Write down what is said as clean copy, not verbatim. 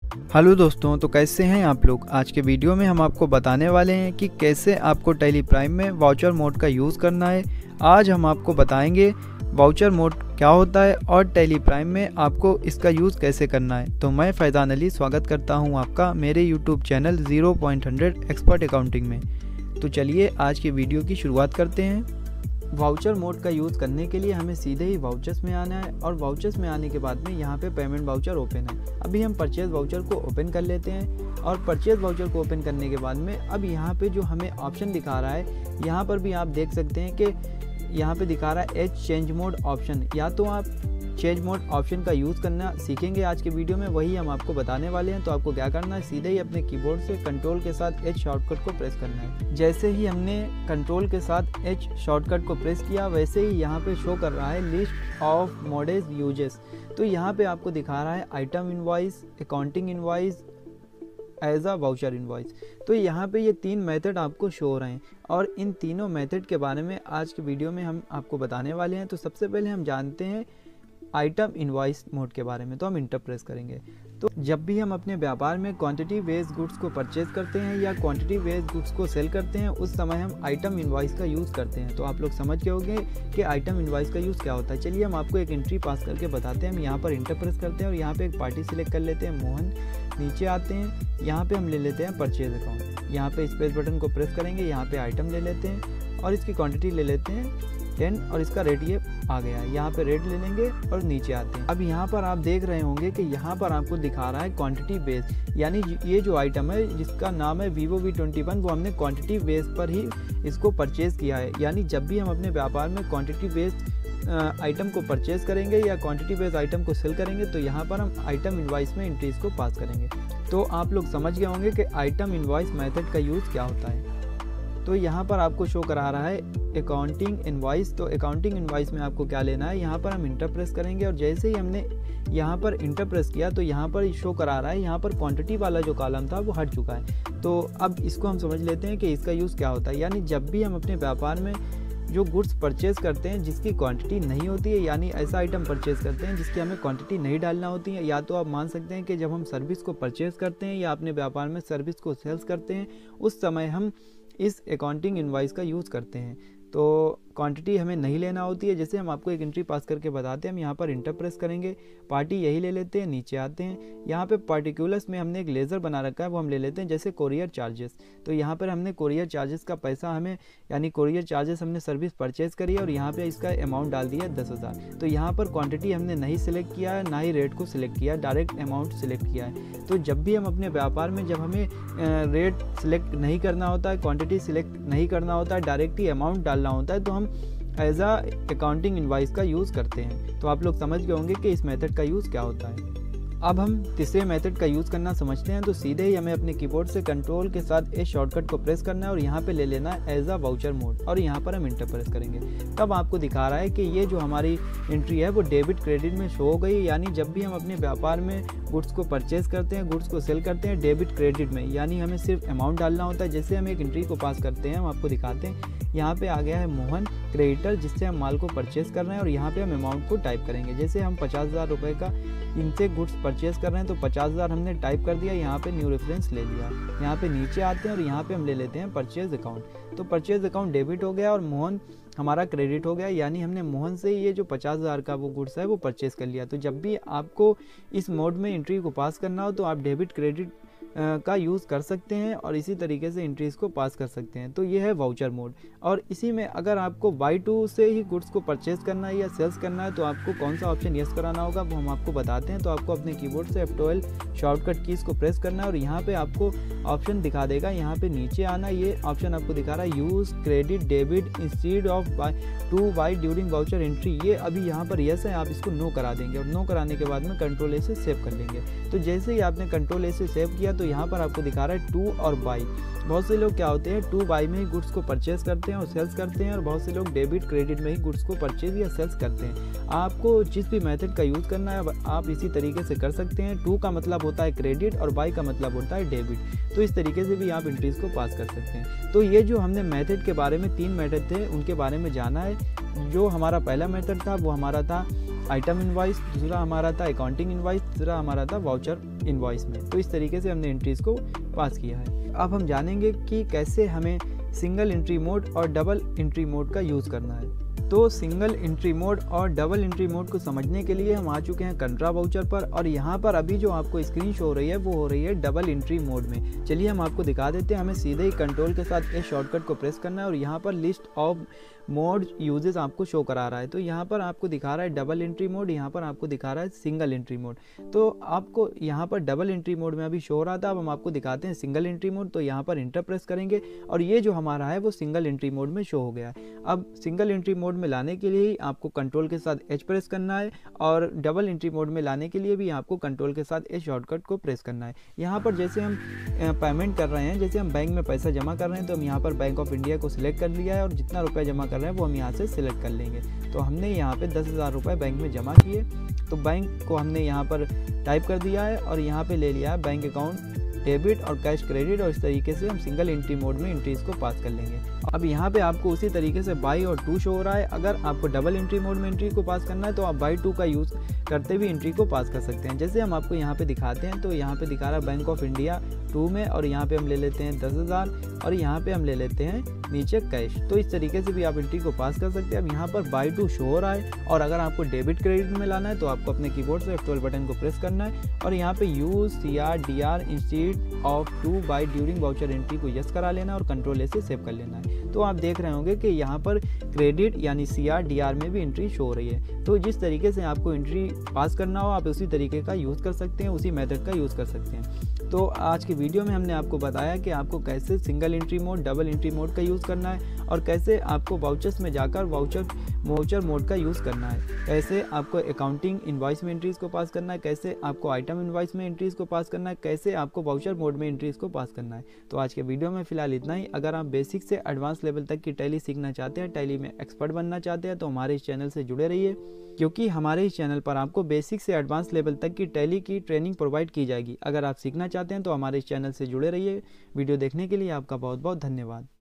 Hello दोस्तों, तो कैसे हैं आप लोग। आज के वीडियो में हम आपको बताने वाले हैं कि कैसे आपको टैली प्राइम में वाउचर मोड का यूज़ करना है। आज हम आपको बताएंगे वाउचर मोड क्या होता है और टैली प्राइम में आपको इसका यूज़ कैसे करना है। तो मैं फैज़ान अली स्वागत करता हूं आपका मेरे यूट्यूब चैनल 0.100 एक्सपर्ट अकाउंटिंग में। तो चलिए आज की वीडियो की शुरुआत करते हैं। वाउचर मोड का यूज़ करने के लिए हमें सीधे ही वाउचर्स में आना है और वाउचर्स में आने के बाद में यहाँ पे पेमेंट वाउचर ओपन है। अभी हम परचेज़ वाउचर को ओपन कर लेते हैं और परचेज़ वाउचर को ओपन करने के बाद में अब यहाँ पे जो हमें ऑप्शन दिखा रहा है, यहाँ पर भी आप देख सकते हैं कि यहाँ पे दिखा रहा है एज चेंज मोड ऑप्शन। या तो आप चेंज मोड ऑप्शन का यूज़ करना सीखेंगे आज के वीडियो में, वही हम आपको बताने वाले हैं। तो आपको क्या करना है, सीधे ही अपने कीबोर्ड से कंट्रोल के साथ एच शॉर्टकट को प्रेस करना है। जैसे ही हमने कंट्रोल के साथ एच शॉर्टकट को प्रेस किया, वैसे ही यहाँ पे शो कर रहा है लिस्ट ऑफ मोडेस यूजेस। तो यहाँ पे आपको दिखा रहा है item invoice, accounting invoice, as a voucher invoice. तो यहाँ पे ये तीन मेथड आपको शो हो रहे हैं और इन तीनों मेथड के बारे में आज के वीडियो में हम आपको बताने वाले हैं। तो सबसे पहले हम जानते हैं आइटम इनवॉइस मोड के बारे में। तो हम इंटर प्रेस करेंगे। तो जब भी हम अपने व्यापार में क्वांटिटी बेस्ड गुड्स को परचेज करते हैं या क्वांटिटी बेस्ड गुड्स को सेल करते हैं, उस समय हम आइटम इनवॉइस का यूज़ करते हैं। तो आप लोग समझ गए होंगे कि आइटम इनवॉइस का यूज़ क्या होता है। चलिए हम आपको एक एंट्री पास करके बताते हैं। हम यहाँ पर इंटर प्रेस करते हैं और यहाँ पे एक पार्टी सिलेक्ट कर लेते हैं, मोहन। नीचे आते हैं, यहाँ पे हम ले लेते हैं परचेज अकाउंट। यहाँ पे स्पेस बटन को प्रेस करेंगे, यहाँ पे आइटम ले लेते हैं और इसकी क्वांटिटी ले लेते हैं 10 और इसका रेट ये आ गया है। यहाँ पे रेट ले लेंगे और नीचे आते हैं। अब यहाँ पर आप देख रहे होंगे कि यहाँ पर आपको दिखा रहा है क्वांटिटी बेस, यानी ये जो आइटम है जिसका नाम है Vivo V21, वो हमने क्वांटिटी बेस पर ही इसको परचेज़ किया है। यानी जब भी हम अपने व्यापार में क्वांटिटी बेस्ड आइटम को परचेज करेंगे या क्वांटिटी बेस्ड आइटम को सेल करेंगे, तो यहाँ पर हम आइटम इनवॉइस में एंट्रीज को पास करेंगे। तो आप लोग समझ गए होंगे कि आइटम इनवॉइस मेथड का यूज़ क्या होता है। तो यहाँ पर आपको शो करा रहा है अकाउंटिंग इनवॉइस। तो अकाउंटिंग इनवॉइस में आपको क्या लेना है, यहाँ पर हम इंटर प्रेस करेंगे और जैसे ही हमने यहाँ पर इंटर प्रेस किया तो यहाँ पर शो करा रहा है, यहाँ पर क्वांटिटी वाला जो कॉलम था वो हट चुका है। तो अब इसको हम समझ लेते हैं कि इसका यूज़ क्या होता है। यानी जब भी हम अपने व्यापार में जो गुड्स परचेज़ करते हैं जिसकी क्वांटिटी नहीं होती है, यानी ऐसा आइटम परचेज़ करते हैं जिसकी हमें क्वांटिटी नहीं डालना होती है, या तो आप मान सकते हैं कि जब हम सर्विस को परचेज़ करते हैं या अपने व्यापार में सर्विस को सेल्स करते हैं, उस समय हम इस अकाउंटिंग इनवॉइस का यूज़ करते हैं। तो क्वांटिटी हमें नहीं लेना होती है। जैसे हम आपको एक एंट्री पास करके बताते हैं। हम यहाँ पर इंटर प्रेस करेंगे, पार्टी यही ले लेते हैं, नीचे आते हैं। यहाँ पे पार्टिकुलर्स में हमने एक लेज़र बना रखा है, वो हम ले लेते हैं, जैसे कोरियर चार्जेस। तो यहाँ पर हमने कोरियर चार्जेस का पैसा हमें, यानी कोरियर चार्जेस हमने सर्विस परचेज करी है और यहाँ पे इसका अमाउंट डाल दिया 10,000। तो यहाँ पर क्वांटिटी हमने नहीं सिलेक्ट किया है, ना ही रेट को सिलेक्ट किया, डायरेक्ट अमाउंट सिलेक्ट किया है। तो जब भी हम अपने व्यापार में जब हमें रेट सिलेक्ट नहीं करना होता है, क्वांटिटी सिलेक्ट नहीं करना होता है, डायरेक्ट ही अमाउंट डालना होता है, तो हम एज अ अकाउंटिंग इनवॉइस का यूज़ करते हैं। तो आप लोग समझ गए होंगे कि इस मेथड का यूज़ क्या होता है। अब हम तीसरे मेथड का यूज़ करना समझते हैं। तो सीधे ही हमें अपने कीबोर्ड से कंट्रोल के साथ एच शॉर्टकट को प्रेस करना है और यहाँ पे ले लेना है एज अ वाउचर मोड और यहाँ पर हम इंटर प्रेस करेंगे। तब आपको दिखा रहा है कि ये जो हमारी एंट्री है वो डेबिट क्रेडिट में शो हो गई। यानी जब भी हम अपने व्यापार में गुड्स को परचेज करते हैं, गुड्स को सेल करते हैं डेबिट क्रेडिट में, यानी हमें सिर्फ अमाउंट डालना होता है। जैसे हम एक एंट्री को पास करते हैं, हम आपको दिखाते हैं। यहाँ पे आ गया है मोहन क्रेडिटर, जिससे हम माल को परचेज कर रहे हैं और यहाँ पे हम अमाउंट को टाइप करेंगे। जैसे हम 50,000 रुपये का इनसे गुड्स परचेज कर रहे हैं, तो 50,000 हमने टाइप कर दिया, यहाँ पे न्यू रेफरेंस ले लिया। यहाँ पे नीचे आते हैं और यहाँ पे हम ले लेते हैं परचेज अकाउंट। तो परचेज अकाउंट डेबिट हो गया और मोहन हमारा क्रेडिट हो गया, यानी हमने मोहन से ये जो 50,000 का वो गुड्स है वो परचेज कर लिया। तो जब भी आपको इस मोड में एंट्री को पास करना हो तो आप डेबिट क्रेडिट का यूज़ कर सकते हैं और इसी तरीके से एंट्रीज़ को पास कर सकते हैं। तो ये है वाउचर मोड। और इसी में अगर आपको Y2 से ही गुड्स को परचेज करना है या सेल्स करना है, तो आपको कौन सा ऑप्शन यस कराना होगा वो हम आपको बताते हैं। तो आपको अपने कीबोर्ड से F12 शॉर्टकट कीज़ को प्रेस करना है और यहाँ पे आपको ऑप्शन दिखा देगा। यहाँ पे नीचे आना, ये ऑप्शन आपको दिखा रहा है use credit debit instead of two by during voucher entry. ये अभी यहाँ पर यस है, आप इसको नो करा देंगे और नो कराने के बाद में कंट्रोल ए से सेव कर लेंगे। तो जैसे ही आपने कंट्रोल ए से सेव किया तो यहाँ पर आपको दिखा रहा है टू और बाई। बहुत से लोग क्या होते हैं, टू बाई में ही गुड्स को परचेज करते हैं और सेल्स करते हैं, और बहुत से लोग डेबिट क्रेडिट में ही गुड्स को परचेज या सेल्स करते हैं। आपको जिस भी मेथड का यूज़ करना है आप इसी तरीके से कर सकते हैं। टू का मतलब होता है क्रेडिट और बाई का मतलब होता है डेबिट। तो इस तरीके से भी आप एंट्रीज को पास कर सकते हैं। तो ये जो हमने मेथड के बारे में 3 मेथड थे उनके बारे में जाना है। जो हमारा पहला मेथड था वो हमारा था आइटम इनवॉइस, दूसरा हमारा था अकाउंटिंग इनवॉइस, तीसरा हमारा था वाउचर इनवॉइस में। तो इस तरीके से हमने एंट्रीज को पास किया है। अब हम जानेंगे कि कैसे हमें सिंगल एंट्री मोड और डबल एंट्री मोड का यूज़ करना है। तो सिंगल एंट्री मोड और डबल एंट्री मोड को समझने के लिए हम आ चुके हैं कंट्रा वाउचर पर, और यहाँ पर अभी जो आपको स्क्रीन शो हो रही है वो हो रही है डबल एंट्री मोड में। चलिए हम आपको दिखा देते हैं। हमें सीधे ही कंट्रोल के साथ इस शॉर्टकट को प्रेस करना है और यहाँ पर लिस्ट ऑफ मोड यूजेस आपको शो करा रहा है। तो यहाँ पर आपको दिखा रहा है डबल एंट्री मोड, यहाँ पर आपको दिखा रहा है सिंगल एंट्री मोड। तो आपको यहाँ पर डबल एंट्री मोड में अभी शो हो रहा था, अब हम आपको दिखाते हैं सिंगल एंट्री मोड। तो यहाँ पर इंटर प्रेस करेंगे और ये जो हमारा है वो सिंगल एंट्री मोड में शो हो गया है। अब सिंगल एंट्री मोड में लाने के लिए आपको कंट्रोल के साथ एच प्रेस करना है, और डबल एंट्री मोड में लाने के लिए भी आपको कंट्रोल के साथ एच शॉर्टकट को प्रेस करना है। यहाँ पर जैसे हम पेमेंट कर रहे हैं, जैसे हम बैंक में पैसा जमा कर रहे हैं, तो हम यहाँ पर बैंक ऑफ इंडिया को सिलेक्ट कर लिया है और जितना रुपया जमा कर रहे हैं वो हम यहाँ से सिलेक्ट कर लेंगे। तो हमने यहाँ पे 10,000 रुपये बैंक में जमा किए, तो बैंक को हमने यहाँ पर टाइप कर दिया है और यहाँ पे ले लिया है बैंक अकाउंट डेबिट और कैश क्रेडिट, और इस तरीके से हम सिंगल एंट्री मोड में एंट्रीज को पास कर लेंगे। अब यहाँ पे आपको उसी तरीके से बाई और टू शो हो रहा है। अगर आपको डबल एंट्री मोड में एंट्री को पास करना है तो आप बाई टू का यूज़ करते हुए एंट्री को पास कर सकते हैं। जैसे हम आपको यहाँ पे दिखाते हैं, तो यहाँ पे दिखा रहा है बैंक ऑफ इंडिया 2 में, और यहाँ पे हम ले लेते हैं 10,000 और यहाँ पे हम ले लेते हैं नीचे कैश। तो इस तरीके से भी आप एंट्री को पास कर सकते हैं। अब यहाँ पर बाई टू शो हो रहा है, और अगर आपको डेबिट क्रेडिट में लाना है तो आपको अपने कीबोर्ड से F12 बटन को प्रेस करना है और यहाँ पे use CR/DR instead of two by during voucher entry को यस करा लेना और कंट्रोल ए से सेव कर लेना है। तो आप देख रहे होंगे कि यहाँ पर क्रेडिट यानी CR/DR में भी एंट्री शो हो रही है। तो जिस तरीके से आपको एंट्री पास करना हो आप उसी तरीके का यूज़ कर सकते हैं, उसी मेथड का यूज़ कर सकते हैं। तो आज की वीडियो में हमने आपको बताया कि आपको कैसे single entry mode, double entry mode का यूज़ करना है, और कैसे आपको वाउचर्स में जाकर वाउचर मोड का यूज़ करना है, कैसे आपको अकाउंटिंग इनवॉइस में एंट्रीज़ को पास करना है, कैसे आपको आइटम इनवॉइस में एंट्रीज़ को पास करना है, कैसे आपको वाउचर मोड में एंट्रीज़ को पास करना है। तो आज के वीडियो में फिलहाल इतना ही। अगर आप बेसिक से एडवांस लेवल तक की टैली सीखना चाहते हैं, टैली में एक्सपर्ट बनना चाहते हैं, तो हमारे इस चैनल से जुड़े रहिए, क्योंकि हमारे इस चैनल पर आपको बेसिक से एडवांस लेवल तक की टैली की ट्रेनिंग प्रोवाइड की जाएगी। अगर आप सीखना चाहते हैं तो हमारे इस चैनल से जुड़े रहिए। वीडियो देखने के लिए आपका बहुत बहुत धन्यवाद।